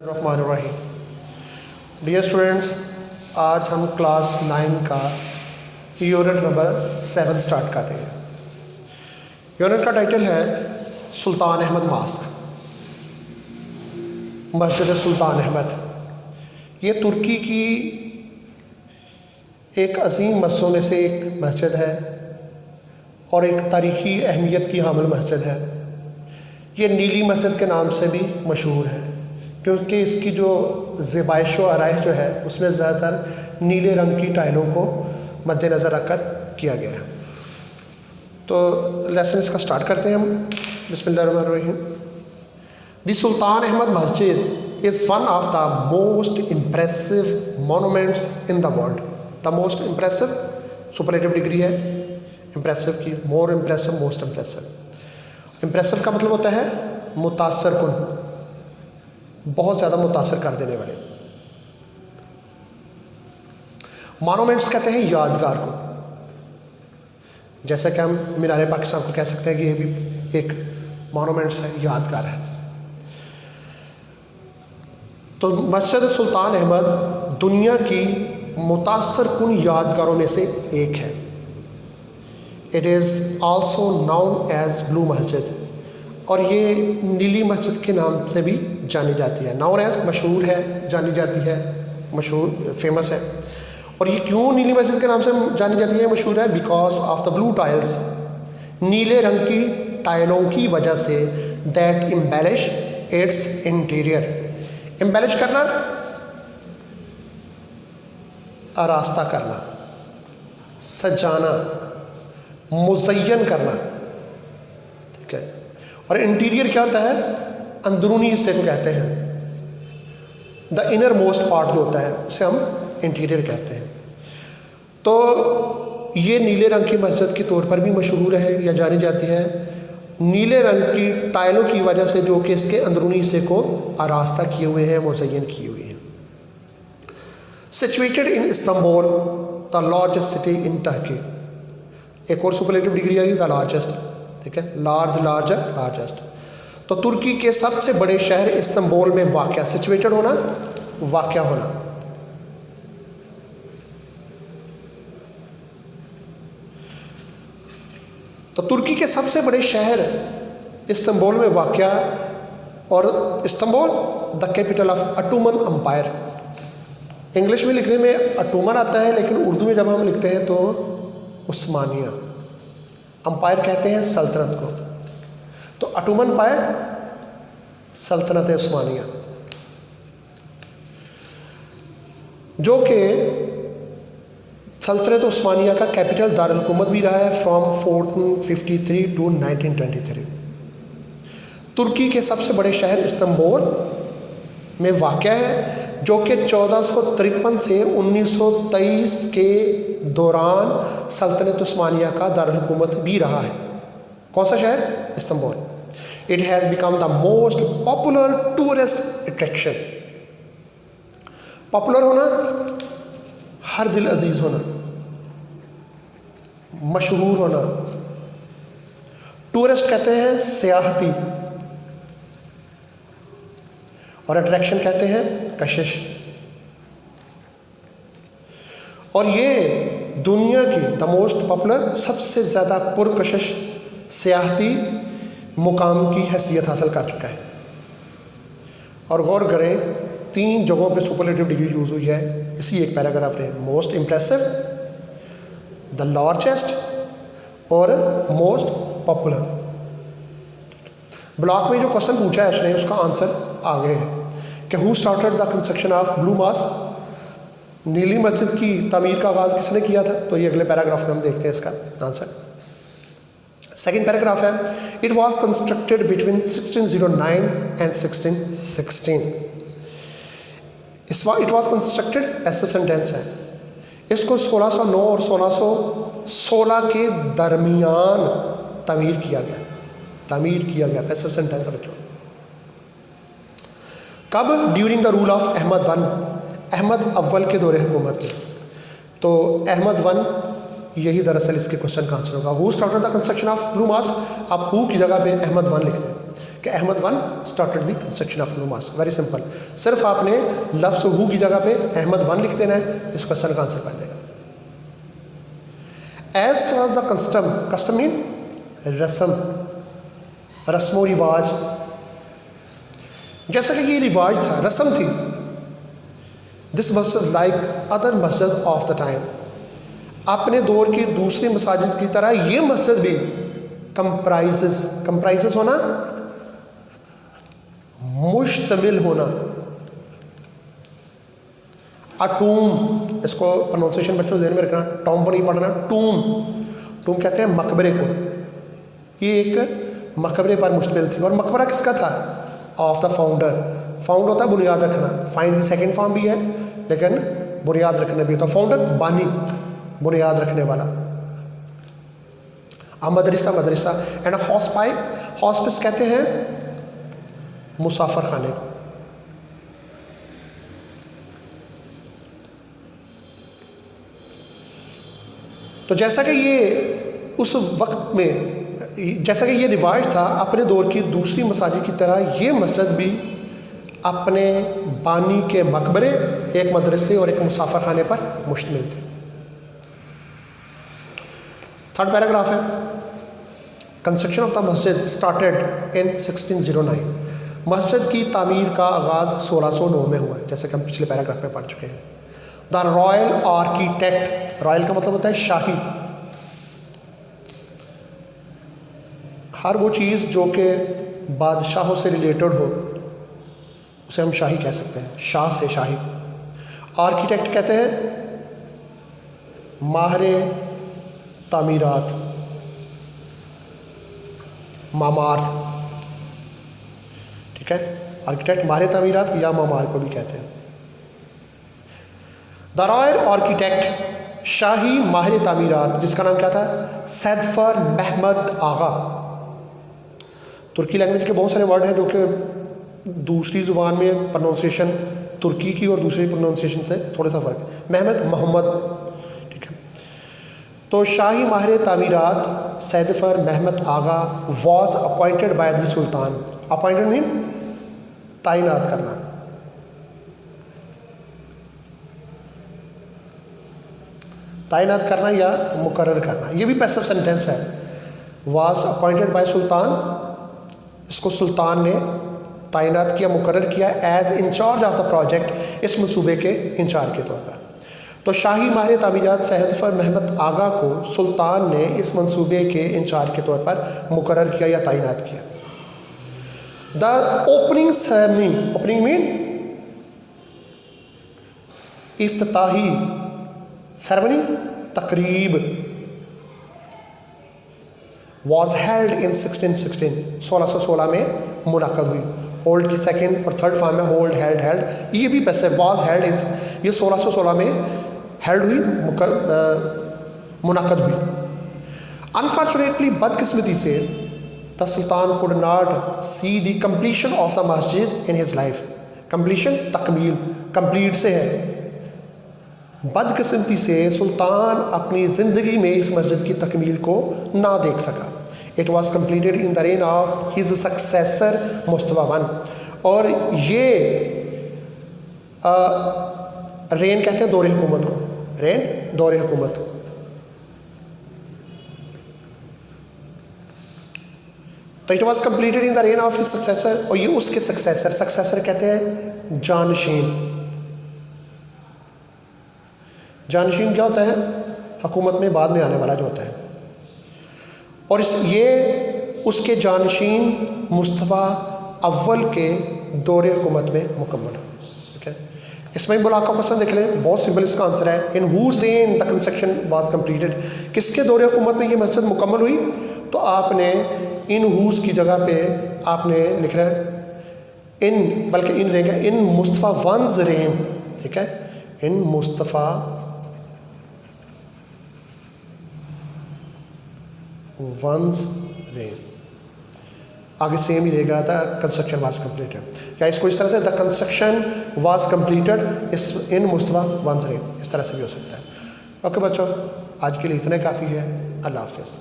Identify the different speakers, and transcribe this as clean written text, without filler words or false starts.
Speaker 1: रहमानिर्रहीम। Dear students, आज हम class 9 का यूनिट नंबर 7 स्टार्ट कर रहे हैं। यूनिट का टाइटल है सुल्तान अहमद मॉस्क, मस्जिद सुल्तान अहमद। ये तुर्की की एक अजीम मस्जिदों में से एक मस्जिद है और एक तारीख़ी अहमियत की हामिल मस्जिद है। ये नीली मस्जिद के नाम से भी मशहूर है क्योंकि इसकी जो ज़ेबाइश व आराइश जो है उसमें ज़्यादातर नीले रंग की टाइलों को मद्देनज़र रखकर किया गया है। तो लेसन इसका स्टार्ट करते हैं हम। बिस्मिल्लाहिर्रहमानिर्रहीम। द सुल्तान अहमद मस्जिद is one of the most impressive monuments in the world. The most impressive superlative degree है इम्प्रेसिव की, मोर इम्प्रेसिव, मोस्ट इम्प्रेसिव। इम्प्रेसिव का मतलब होता है मुतासर कुन, बहुत ज़्यादा मुतासर कर देने वाले। मॉन्यूमेंट्स कहते हैं यादगार को, जैसा कि हम मीनार पाकिस्तान को कह सकते हैं कि ये भी एक मॉन्यूमेंट्स है, यादगार है। तो मस्जिद सुल्तान अहमद दुनिया की मुतासर कुन यादगारों में से एक है। It is also known as blue masjid, और ये नीली मस्जिद के नाम से भी जानी जाती है। नाउन एज मशहूर है, जानी जाती है, मशहूर फेमस है। और ये क्यों नीली मस्जिद के नाम से जानी जाती है, मशहूर है? Because of the blue tiles, नीले रंग की टाइलों की वजह से, that embellish it's interior. Embellish करना, आरास्ता करना, सजाना, मुज़य्यन करना, ठीक है। और इंटीरियर क्या होता है? अंदरूनी हिस्से को कहते हैं। द इनर मोस्ट पार्ट जो होता है उसे हम इंटीरियर कहते हैं। तो ये नीले रंग की मस्जिद के तौर पर भी मशहूर है या जानी जाती है, नीले रंग की टाइलों की वजह से, जो कि इसके अंदरूनी हिस्से को आरास्ता किए हुए हैं, मुज़य्यन किए हुए हैं। Situated in Istanbul, the largest city in Turkey. एक और superlative degree I, the largest, ठीक है, लार्जेस्ट। तो तुर्की के सबसे बड़े शहर इस्तांबुल में वाक़या, सिचुएटेड होना, वाक़या होना। तो तुर्की के सबसे बड़े शहर इस्तांबुल में वाक़या, और Istanbul the capital of Ottoman empire. English में लिखने में अटोमन आता है, लेकिन उर्दू में जब हम लिखते हैं तो उस्मानिया। अम्पायर कहते हैं सल्तनत को, तो अटोमन अम्पायर सल्तनत उस्मानिया, जो कि सल्तनत उस्मानिया का कैपिटल दारुल हुकूमत भी रहा है फ्रॉम 1453 टू 1923। तुर्की के सबसे बड़े शहर इस्तांबुल में वाक़या है, जो कि 1453 से 1923 के दौरान सल्तनत उस्मानिया का दारुल हुकूमत भी रहा है। कौन सा शहर? Istanbul. It has become the most popular tourist attraction. Popular होना, हर दिल अजीज होना, मशहूर होना। टूरिस्ट कहते हैं सियाहती, और अट्रैक्शन कहते हैं कशिश। और ये दुनिया की द मोस्ट पॉपुलर, सबसे ज़्यादा पुरकशिश सियाहती मुकाम की हैसियत हासिल कर चुका है। और गौर करें, 3 जगहों पे सुपरलेटिव डिग्री यूज़ हुई है इसी एक पैराग्राफ में। मोस्ट इम्प्रेसिव, द लार्जेस्ट, और मोस्ट पॉपुलर। ब्लॉक में जो क्वेश्चन पूछा है उसने, उसका आंसर आगे है कि who started the construction of blue mosque. नीली मस्जिद की तामीर का आगाज़ किसने किया था? तो ये अगले पैराग्राफ में हम देखते हैं इसका आंसर। सेकेंड पैराग्राफ है, it was constructed between 1609 and 1616। It was constructed, passive sentence है। इसको 1609 और 1616 के दरमियान तामीर किया गया, पैसिव सेंटेंस है बच्चों। कब? During the rule of Ahmed one, Ahmed अव्वल के दौरे हुकूमत में। तो अहमद वन, यही दरअसल इसके क्वेश्चन का आंसर होगा। Who started the construction of blue mosque, आप हु की जगह पे अहमद वन लिख दें कि Ahmed one started the construction of new mosque. Very simple, सिर्फ आपने लफ्ज़ हु की जगह पे अहमद वन लिख देना है, इस क्वेश्चन का आंसर बन जाएगा। As was the custom, custom mean रस्म, रस्मो रिवाज। जैसा कि ये रिवाज था, रस्म थी। दिस मस्जिद लाइक अदर मस्जिद ऑफ द टाइम, अपने दौर की दूसरी मसाजिद की तरह ये मस्जिद भी कंप्राइजेस होना, मुश्तमिल होना। टूम, इसको प्रोनाउंसिएशन बच्चों ध्यान में रखना, टॉम को नहीं पढ़ना, टूम। टूम कहते हैं मकबरे को। ये एक मकबरे पर मुश्तमिल थी। और मकबरा किसका था? Of the founder. फाउंड होता है बुनियाद रखना, फाइंड की सेकेंड फॉर्म भी है, लेकिन बुनियाद रखना भी होता है। फाउंडर बानी, बुनियाद रखने वाला। मदरसा, मदरसा एंड हॉस्पिस कहते हैं मुसाफर खाने को। तो जैसा कि ये उस वक्त में, जैसा कि ये रिवाज था अपने दौर की दूसरी मसाजिद की तरह, ये मस्जिद भी अपने बानी के मकबरे, एक मदरसे और एक मुसाफर खाने पर मुश्तमिल थे। थर्ड पैराग्राफ है, कंस्ट्रक्शन ऑफ द मस्जिद स्टार्टेड इन 1609। मस्जिद की तामीर का आगाज़ 1609 में हुआ है, जैसे कि हम पिछले पैराग्राफ में पढ़ चुके हैं। द रॉयल आर्किटेक्ट, रॉयल का मतलब होता है शाही। हर वो चीज़ जो कि बादशाहों से रिलेटेड हो उसे हम शाही कह सकते हैं, शाह से शाही। आर्किटेक्ट कहते हैं माहिर तामीरात, मामार, ठीक है। आर्किटेक्ट माहिर तामीरात या मामार को भी कहते हैं। द रॉयल आर्किटेक्ट, शाही माहिर तामीरात, जिसका नाम क्या था? सैदफर महमद आगा। तुर्की लैंग्वेज के बहुत सारे वर्ड हैं जो कि दूसरी ज़ुबान में प्रोनाउंसिएशन तुर्की की और दूसरी प्रोनाउंसिएशन से थोड़ा सा फ़र्क है। महमद, मोहम्मद, ठीक है। तो शाही माहिर तामीरात सैदफर Mehmed Agha was appointed by the sultan. Appointed mean तैनात करना। तैनात करना या मुकर्रर करना, ये भी पैसिव सेंटेंस है। वॉज अपॉइंटेड बाय सुल्तान, इसको सुल्तान ने तैनात किया, मुकर्रर किया as incharge of the project, इस मंसूबे के इंचार्ज के तौर पर। तो शाही माहिर तामीरात सैदफर महमद आगा को सुल्तान ने इस मंसूबे के इंचार्ज के तौर पर मुकर्रर किया या तैनात किया। The opening ceremony, opening mean इफ्तिताही सेरेमनी, तकरीब, वॉज हेल्ड इन 1616 में मुनाक़द हुई। होल्ड की सेकेंड और थर्ड फॉर्म में होल्ड, हेल्ड, हेल्ड, ये भी पैसिव। वॉज हेल्ड इन, ये 1616 में हेल्ड हुई, मुनाक़द हुई। अनफॉर्चुनेटली, बदकिस्मती से, the sultan could not see the completion of the मस्जिद इन हिज लाइफ। कंप्लीशन तकमील, कंप्लीट से है। बदकिस्मती से सुल्तान अपनी ज़िंदगी में इस मस्जिद की तकमील को ना देख सका। It was completed in the rain of his successor Mustafa one. और ये रेन कहते हैं दौरे हुकूमत को, रेन दौरे हुकूमत। तो it was completed in the rain of his successor, और ये उसके सक्सेसर, सक्सेसर कहते हैं जानशीन। जानशीन क्या होता है? हुकूमत में बाद में आने वाला जो होता है। और ये उसके जानशीन मुस्तफ़ा अव्वल के दौरे हुकूमत में मुकम्मल, ठीक है। इसमें बुला का क्वेश्चन देख लें, बहुत सिंपल इसका आंसर है। In whose reign the construction was completed. किसके दौरे हुकूमत में ये मस्जिद मुकम्मल हुई? तो आपने इन हुज की जगह पे आपने लिखना है इन, बल्कि इन रहेगा इन मुस्तफ़ा वंस रेन, ठीक है। इन मुस्तफ़ा वंस रेन, आगे सेम ही रहेगा था कंस्ट्रक्शन वाज कंप्लीटेड, या इसको इस तरह से द कंस्ट्रक्शन वाज कंप्लीटेड इस इन मुस्तफ़ा वंस रेन, इस तरह से भी हो सकता है। ओके बच्चों, आज के लिए इतना काफ़ी है। अल्लाह हाफ़िज़।